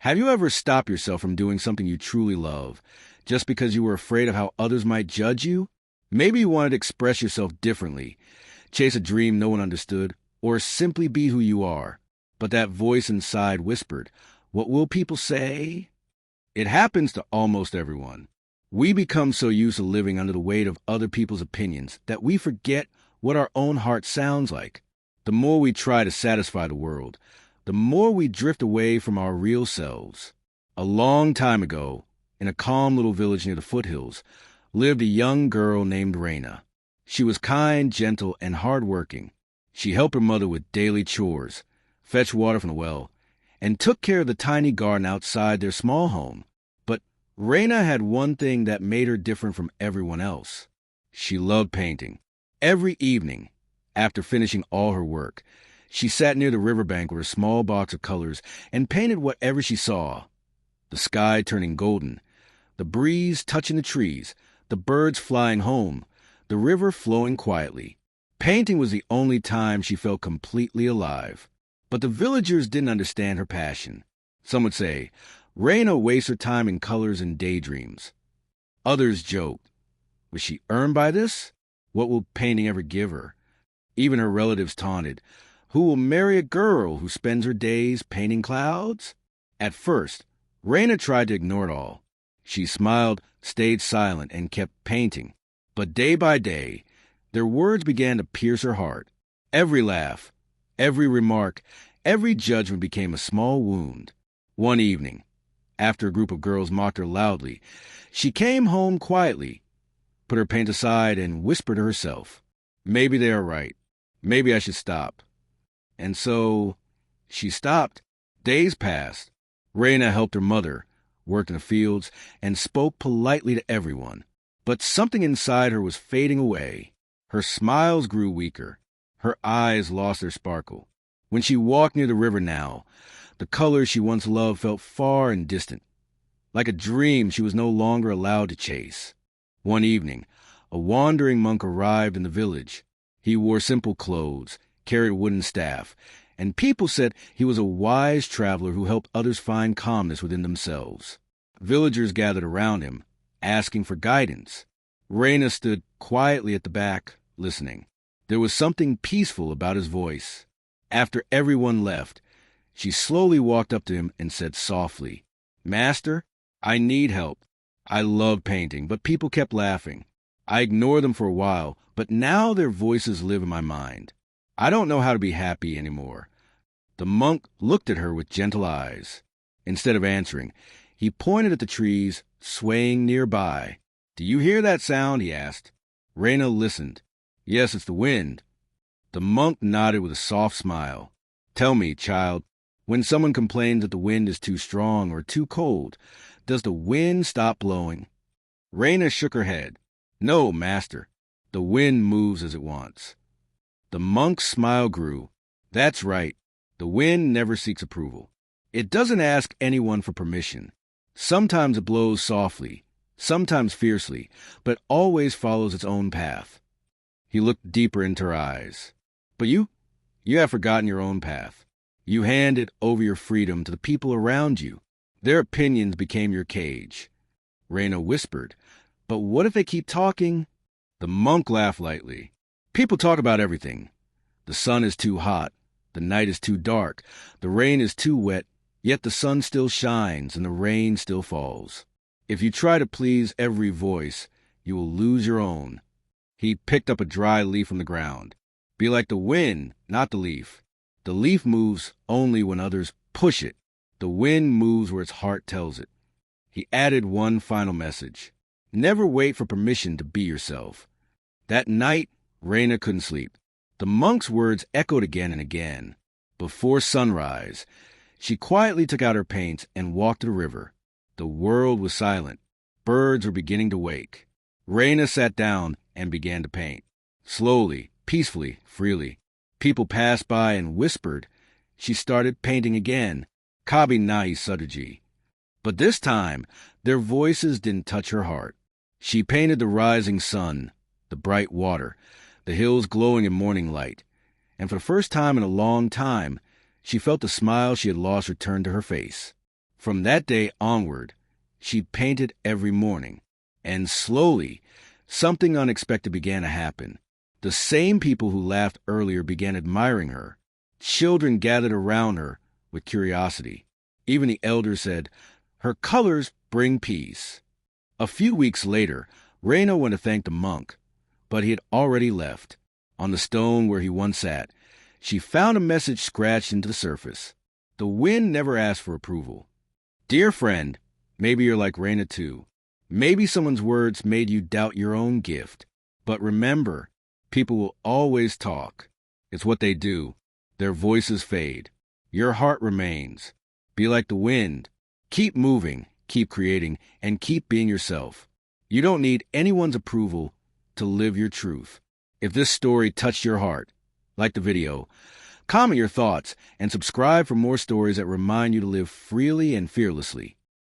Have you ever stopped yourself from doing something you truly love just because you were afraid of how others might judge you? Maybe you wanted to express yourself differently, chase a dream no one understood, or simply be who you are. But that voice inside whispered, "What will people say?" It happens to almost everyone. We become so used to living under the weight of other people's opinions that we forget what our own heart sounds like. The more we try to satisfy the world, the more we drift away from our real selves. A long time ago, in a calm little village near the foothills, lived a young girl named Raina. She was kind, gentle, and hardworking. She helped her mother with daily chores, fetched water from the well, and took care of the tiny garden outside their small home. But Raina had one thing that made her different from everyone else. She loved painting. Every evening, after finishing all her work, she sat near the riverbank with a small box of colors and painted whatever she saw. The sky turning golden, the breeze touching the trees, the birds flying home, the river flowing quietly. Painting was the only time she felt completely alive. But the villagers didn't understand her passion. Some would say, "Raina wastes her time in colors and daydreams." Others joked, "Was she earned by this? What will painting ever give her?" Even her relatives taunted, "Who will marry a girl who spends her days painting clouds?" At first, Raina tried to ignore it all. She smiled, stayed silent, and kept painting. But day by day, their words began to pierce her heart. Every laugh, every remark, every judgment became a small wound. One evening, after a group of girls mocked her loudly, she came home quietly, put her paint aside, and whispered to herself, "Maybe they are right. Maybe I should stop." And so she stopped. Days passed. Raina helped her mother, worked in the fields, and spoke politely to everyone. But something inside her was fading away. Her smiles grew weaker. Her eyes lost their sparkle. When she walked near the river now, the colors she once loved felt far and distant. Like a dream she was no longer allowed to chase. One evening, a wandering monk arrived in the village. He wore simple clothes, carried a wooden staff, and people said he was a wise traveler who helped others find calmness within themselves. Villagers gathered around him, asking for guidance. Raina stood quietly at the back, listening. There was something peaceful about his voice. After everyone left, she slowly walked up to him and said softly, "Master, I need help. I love painting, but people kept laughing. I ignored them for a while, but now their voices live in my mind. I don't know how to be happy anymore." The monk looked at her with gentle eyes. Instead of answering, he pointed at the trees swaying nearby. "Do you hear that sound?" he asked. Raina listened. "Yes, it's the wind." The monk nodded with a soft smile. "Tell me, child, when someone complains that the wind is too strong or too cold, does the wind stop blowing?" Raina shook her head. "No, master. The wind moves as it wants." The monk's smile grew. "That's right. The wind never seeks approval. It doesn't ask anyone for permission. Sometimes it blows softly, sometimes fiercely, but always follows its own path." He looked deeper into her eyes. "But you have forgotten your own path. You handed over your freedom to the people around you. Their opinions became your cage." Raina whispered, "But what if they keep talking?" The monk laughed lightly. "People talk about everything. The sun is too hot. The night is too dark. The rain is too wet. Yet the sun still shines and the rain still falls. If you try to please every voice, you will lose your own." He picked up a dry leaf from the ground. "Be like the wind, not the leaf. The leaf moves only when others push it. The wind moves where its heart tells it." He added one final message. "Never wait for permission to be yourself." That night, Raina couldn't sleep. The monk's words echoed again and again. Before sunrise, she quietly took out her paints and walked to the river. The world was silent. Birds were beginning to wake. Raina sat down and began to paint. Slowly, peacefully, freely. People passed by and whispered. She started painting again. "Kabi nahi Sadaji." But this time, their voices didn't touch her heart. She painted the rising sun, the bright water, the hills glowing in morning light. And for the first time in a long time, she felt the smile she had lost return to her face. From that day onward, she painted every morning. And slowly, something unexpected began to happen. The same people who laughed earlier began admiring her. Children gathered around her with curiosity. Even the elders said, "Her colors bring peace." A few weeks later, Reina went to thank the monk, but he had already left. On the stone where he once sat, she found a message scratched into the surface. The wind never asked for approval. Dear friend, maybe you're like Reina too. Maybe someone's words made you doubt your own gift. But remember, people will always talk. It's what they do. Their voices fade. Your heart remains. Be like the wind. Keep moving, keep creating, and keep being yourself. You don't need anyone's approval to live your truth. If this story touched your heart, like the video, comment your thoughts and subscribe for more stories that remind you to live freely and fearlessly.